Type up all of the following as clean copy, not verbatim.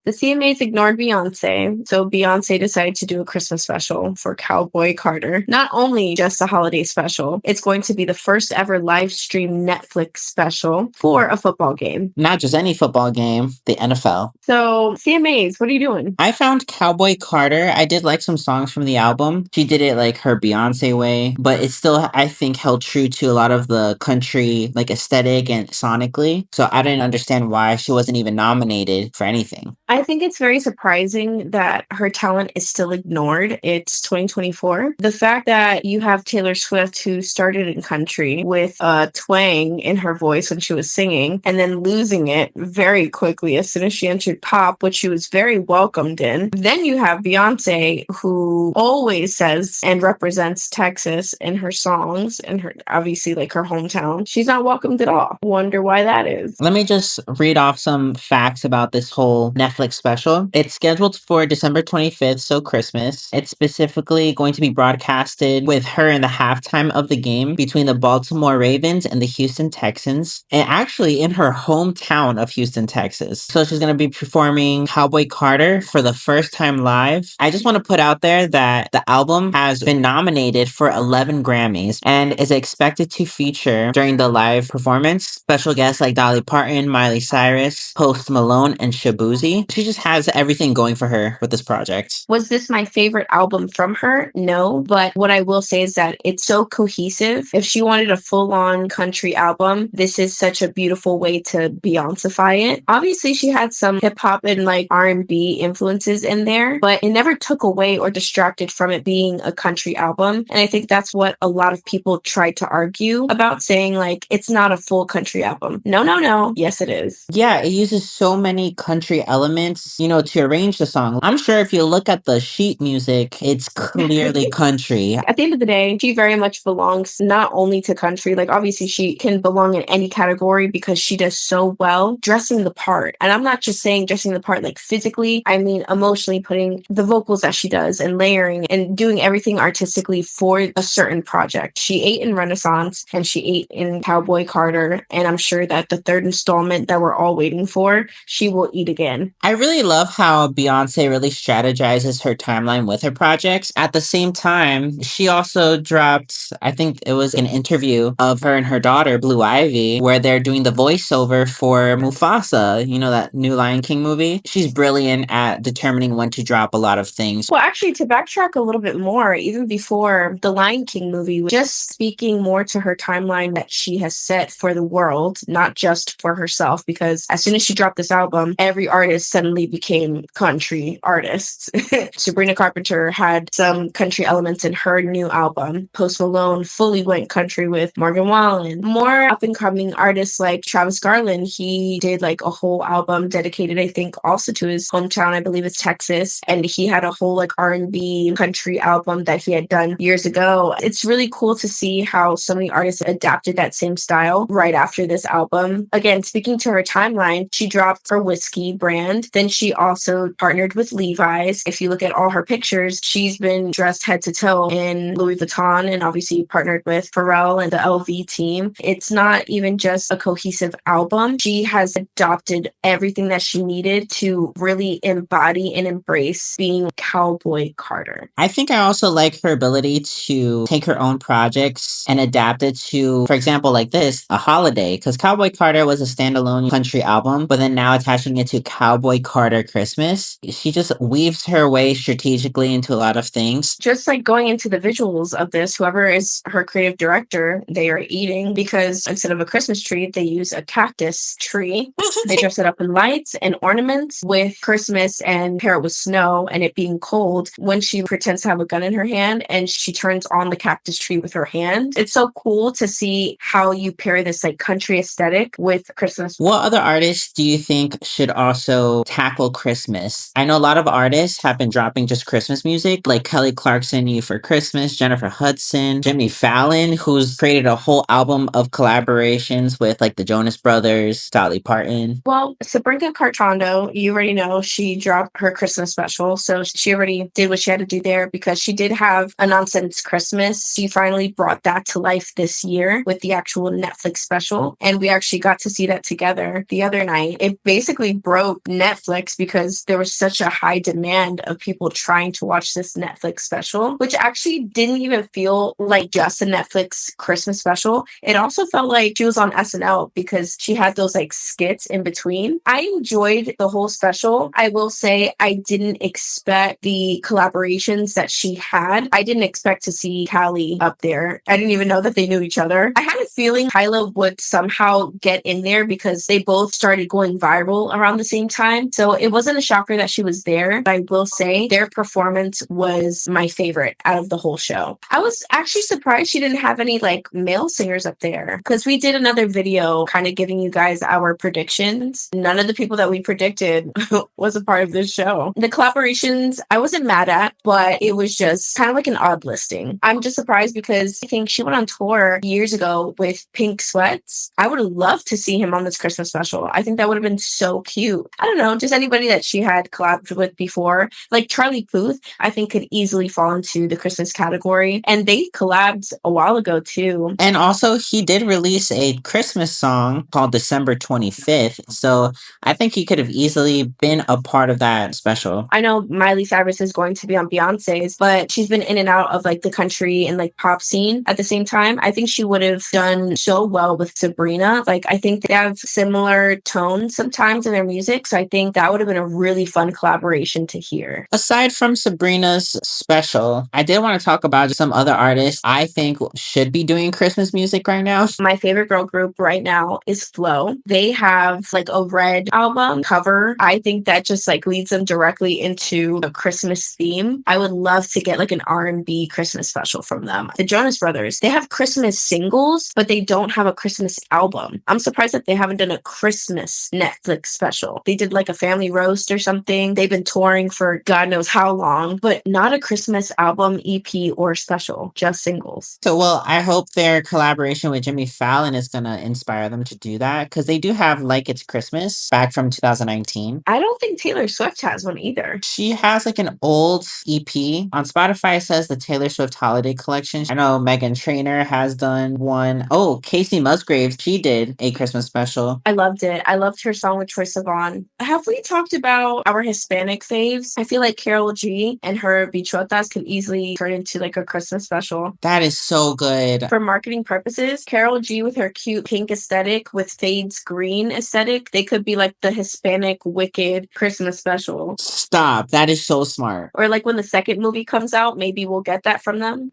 The CMAs ignored Beyonce, so Beyonce decided to do a Christmas special for Cowboy Carter. Not only just a holiday special, it's going to be the first ever live stream Netflix special for a football game. Not just any football game, the NFL. So, CMAs, what are you doing? I found Cowboy Carter. I did like some songs from the album. She did it like her Beyonce way, but it still, I think, held true to a lot of the country like aesthetic and sonically. So I didn't understand why she wasn't even nominated for anything. I think it's very surprising that her talent is still ignored. It's 2024. The fact that you have Taylor Swift, who started in country with a twang in her voice when she was singing, and then losing it very quickly as soon as she entered pop, which she was very welcomed in. Then you have Beyonce, who always says and represents Texas in her songs and her, obviously, like her hometown. She's not welcomed at all. Wonder why that is. Let me just read off some facts about this whole Netflix special. It's scheduled for December 25th, so Christmas. It's specifically going to be broadcasted with her in the halftime of the game between the Baltimore Ravens and the Houston Texans, and actually in her hometown of Houston, Texas. So she's going to be performing Cowboy Carter for the first time live. I just want to put out there that the album has been nominated for 11 Grammys and is expected to feature during the live performance special guests like Dolly Parton, Miley Cyrus, Post Malone, and Shabuzi. She just has everything going for her with this project. Was this my favorite album from her? No, but what I will say is that it's so cohesive. If she wanted a full-on country album, this is such a beautiful way to Beyonceify it. Obviously, she had some hip-hop and like R&B influences in there, but it never took away or distracted from it being a country album. And I think that's what a lot of people tried to argue about, saying like, it's not a full country album. No, no, no. Yes, it is. Yeah, it uses so many country elements, to arrange the song. I'm sure if you look at the sheet music, it's clearly country. At the end of the day, she very much belongs not only to country, like obviously she can belong in any category because she does so well dressing the part. And I'm not just saying dressing the part like physically, I mean emotionally, putting the vocals that she does and layering and doing everything artistically for a certain project. She ate in Renaissance and she ate in Cowboy Carter, and I'm sure that the third installment that we're all waiting for, she will eat again. I really love how Beyonce really strategizes her timeline with her projects. At the same time, she also dropped, I think it was an interview of her and her daughter, Blue Ivy, where they're doing the voiceover for Mufasa, that new Lion King movie. She's brilliant at determining when to drop a lot of things. Well, actually, to backtrack a little bit more, even before the Lion King movie, just speaking more to her timeline that she has set for the world, not just for herself, because as soon as she dropped this album, every artist suddenly became country artists. Sabrina Carpenter had some country elements in her new album. Post Malone fully went country with Morgan Wallen. More up-and-coming artists like Travis Garland, he did like a whole album dedicated, I think, also to his hometown, I believe it's Texas, and he had a whole like R&B country album that he had done years ago. It's really cool to see how so many artists adapted that same style right after this album. Again, speaking to her timeline, she dropped her whiskey brand. Then she also partnered with Levi's. If you look at all her pictures, she's been dressed head to toe in Louis Vuitton and obviously partnered with Pharrell and the LV team. It's not even just a cohesive album. She has adopted everything that she needed to really embody and embrace being Cowboy Carter. I think I also like her ability to take her own projects and adapt it to, for example, like this, a holiday, because Cowboy Carter was a standalone country album, but then now attaching it to Cowboy Carter Christmas, she just weaves her way strategically into a lot of things. Just like going into the visuals of this, whoever is her creative director, they are eating, because instead of a Christmas tree, they use a cactus tree. They dress it up in lights and ornaments with Christmas and pair it with snow and it being cold when she pretends to have a gun in her hand and she turns on the cactus tree with her hand. It's so cool to see how you pair this like country aesthetic with Christmas. What other artists do you think should also tackle Christmas? I know a lot of artists have been dropping just Christmas music, like Kelly Clarkson, You for Christmas, Jennifer Hudson, Jimmy Fallon, who's created a whole album of collaborations with like the Jonas Brothers, Dolly Parton. Well, Sabrina Cartondo, you already know she dropped her Christmas special, so she already did what she had to do there because she did have a Nonsense Christmas. She finally brought that to life this year with the actual Netflix special, and we actually got to see that together the other night. It basically broke Netflix Netflix because there was such a high demand of people trying to watch this Netflix special, which actually didn't even feel like just a Netflix Christmas special. It also felt like she was on SNL because she had those like skits in between. I enjoyed the whole special. I will say I didn't expect the collaborations that she had. I didn't expect to see Callie up there. I didn't even know that they knew each other. I had a feeling Kyla would somehow get in there because they both started going viral around the same time. So it wasn't a shocker that she was there. But I will say their performance was my favorite out of the whole show. I was actually surprised she didn't have any like male singers up there because we did another video kind of giving you guys our predictions. None of the people that we predicted was a part of this show. The collaborations I wasn't mad at, but it was just kind of like an odd listing. I'm just surprised because I think she went on tour years ago with Pink Sweats. I would have loved to see him on this Christmas special. I think that would have been so cute. I don't know, just anybody that she had collabed with before, like Charlie Puth, I think could easily fall into the Christmas category. And they collabed a while ago too. And also, he did release a Christmas song called December 25th. So I think he could have easily been a part of that special. I know Miley Cyrus is going to be on Beyonce's, but she's been in and out of like the country and like pop scene at the same time. I think she would have done so well with Sabrina. Like, I think they have similar tones sometimes in their music. So I think that would have been a really fun collaboration to hear. Aside from Sabrina's special, I did want to talk about some other artists I think should be doing Christmas music right now. My favorite girl group right now is Flo. They have like a red album cover. I think that just like leads them directly into a Christmas theme. I would love to get like an R&B Christmas special from them. The Jonas Brothers, they have Christmas singles, but they don't have a Christmas album. I'm surprised that they haven't done a Christmas Netflix special. They did like a family roast or something. They've been touring for God knows how long, but not a Christmas album, EP, or special, just singles. So, well, I hope their collaboration with Jimmy Fallon is going to inspire them to do that because they do have Like It's Christmas back from 2019. I don't think Taylor Swift has one either. She has like an old EP. On Spotify, it says the Taylor Swift Holiday Collection. I know Megan Trainor has done one. Oh, Casey Musgraves, she did a Christmas special. I loved it. I loved her song with Troye Sivan. Have we talked about our Hispanic faves? I feel like Carol G and her Bichotas could easily turn into like a Christmas special. That is so good. For marketing purposes, Carol G with her cute pink aesthetic with Fade's green aesthetic, they could be like the Hispanic Wicked Christmas special. Stop. That is so smart. Or like when the second movie comes out, maybe we'll get that from them.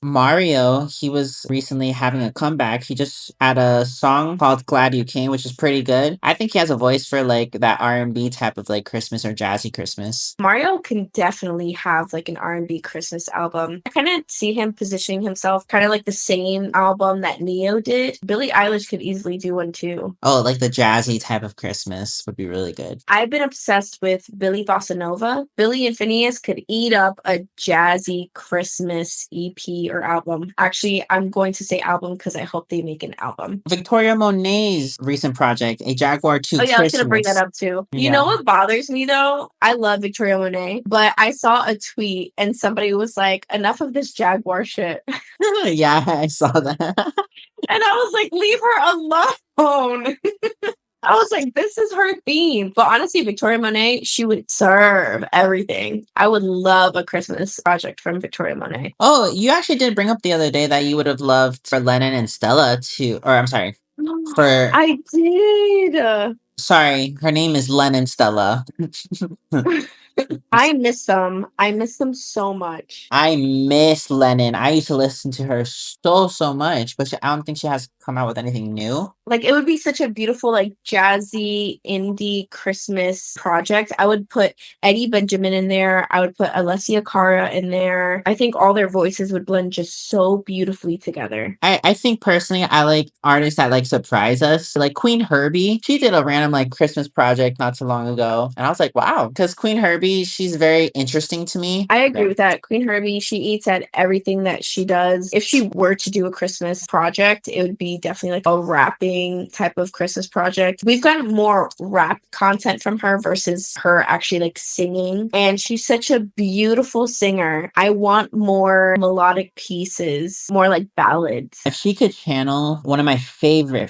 Mario, he was recently having a comeback. He just had a song called Glad You Came, which is pretty good. I think he has a voice for like that R&B type of like Christmas or jazzy Christmas. Mario can definitely have like an R&B Christmas album. I kind of see him positioning himself kind of like the same album that Neo did. Billie Eilish could easily do one too. Oh, like the jazzy type of Christmas would be really good. I've been obsessed with Billy Bossa Nova. Billy and Phineas could eat up a jazzy Christmas EP or album. Actually, I'm going to say album because I hope they make an album. Victoria Monet's recent project, A Jaguar 2 Oh yeah, Christmas. I was going to bring that up too. You know what bothers me though? I love Victoria Monet, but I saw a tweet and somebody was like, enough of this Jaguar shit. Yeah, I saw that. And I was like, leave her alone. I was like, this is her theme. But honestly, Victoria Monet, she would serve everything. I would love a Christmas project from Victoria Monet. Oh, you actually did bring up the other day that you would have loved for Lennon and Stella to, or I'm sorry, for, I did. sorry, her name is Lennon Stella. I miss them. I miss them so much. I miss Lennon. I used to listen to her so much, but I don't think she has come out with anything new. Like, it would be such a beautiful, like, jazzy indie Christmas project. I would put Eddie Benjamin in there. I would put Alessia Cara in there. I think all their voices would blend just so beautifully together. I think personally, I like artists that like surprise us. Like Queen Herbie, she did a random like Christmas project not too long ago. And I was like, wow, because Queen Herbie, she's very interesting to me. I agree with that. Queen Herbie, she eats at everything that she does. If she were to do a Christmas project, it would be definitely like a rapping type of Christmas project. We've gotten more rap content from her versus her actually like singing. And she's such a beautiful singer. I want more melodic pieces, more like ballads. If she could channel one of my favorite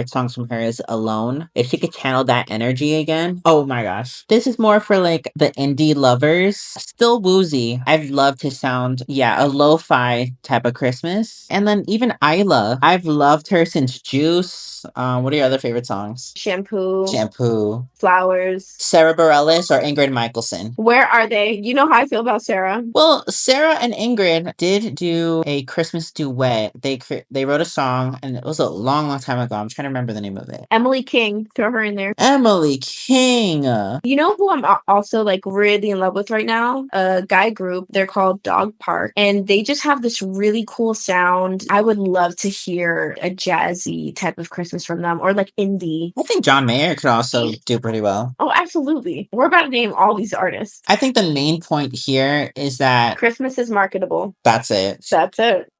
songs from her is Alone. If she could channel that energy again, oh my gosh. This is more for like the indie lovers. Still woozy. I've loved his sound. Yeah, a lo-fi type of Christmas. And then even Isla. I've loved her since Juice. What are your other favorite songs? Shampoo, Shampoo. Flowers. Sarah Bareilles or Ingrid Michaelson? Where are they? You know how I feel about Sarah. Well, Sarah and Ingrid did do a Christmas duet. They wrote a song, and it was a long time ago. I'm trying to remember the name of it. Emily King, throw her in there. Emily King. You know who I'm also like really in love with right now? A guy group. They're called Dog Park, and they just have this really cool sound. I would love to hear a jazzy type of Christmas from them, or like indie. I think John Mayer could also do pretty well. Oh, absolutely. We're about to name all these artists. I think the main point here is that Christmas is marketable. that's it. That's it.